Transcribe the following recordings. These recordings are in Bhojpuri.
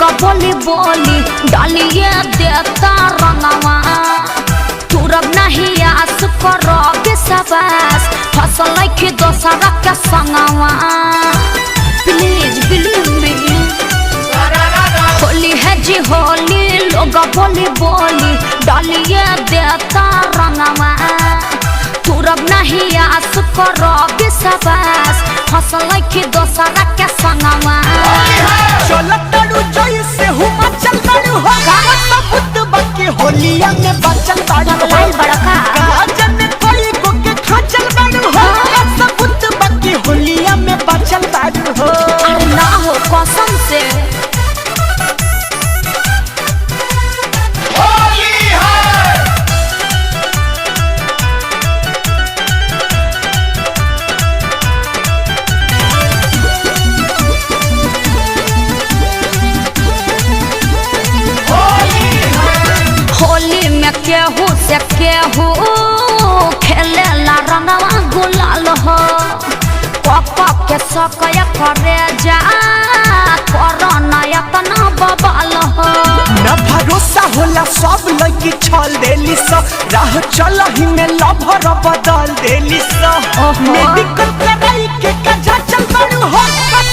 लोग बोली बोली डालिए देता रंगवा तुरब नहीं आस करो विश्वास फसल की दोसरा के संगवा प्लीज बिलीव मी होली है जी होली लोग बोली बोली डालिए देता रंगवा तुरब नहीं आस करो विश्वास फसल की दोसरा के संगवा चलतारू जैसे हुमा चलतारू हो सबूत बाकी होलिया में बचल तारू लाल बड़का गाजन कोई को के खाचल बारू हो सबूत बाकी होलिया में बचल तारू हो अरे ना हो कसम से होली में केहू से केहू खेले ला रंगवा गुलाल हो पापा के सकया करे जा कोरोना इतना बबाल हो न भरोसा होला सब लगी छल देली स राह चलही में लभर बदल देली स मेडिकल कराई के कजा चल बारू हो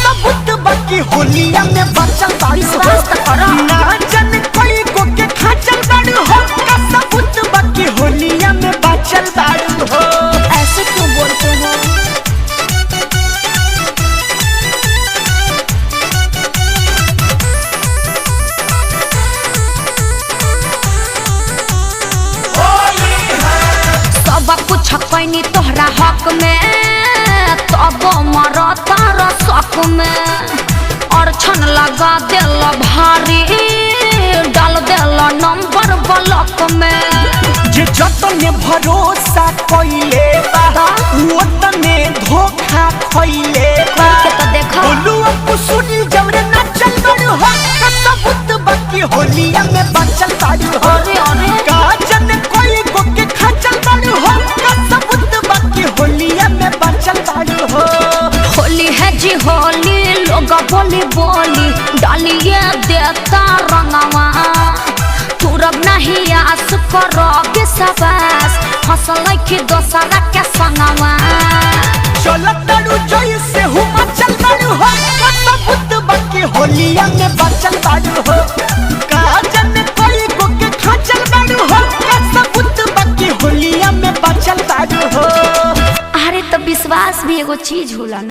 सबूत बाकी होलिया में बचल तारू हो ना जन कोई को के खाचल बारू हो सबूत बाकी होलिया में बचल तारू हो ऐसे क्यों बोलते हो सब कुछ कैनी तोहरा हक में तब मरता रसक में अड़छन लगा दिल भारी डाल दिल नंबर ब्लॉक में जे जतने भरोसा कइले बा ओतने धोखा खइले बा के तो देखो बोलू अब सुनी जमरे ना चल बड़ हो सबूत बाकी होलिया में बचल तारू हो अरे अरे गाजन कोई को के खाचल बड़ हो सबूत बाकी होलिया में बचल तारू हो होली है जी होली लोग बोली बोली डालिए देता रंगवा तुरब नहीं आस करो विश्वास फसल की दोसरा के संगवा चलतारू जैसे हुमा चल बारू हो सबूत बाकी होलिया में बचल तारू हो गाजन कोई को के खाचल बारू हो सबूत बाकी होलिया में बचल तारू हो अरे तो विश्वास भी एगो चीज होला।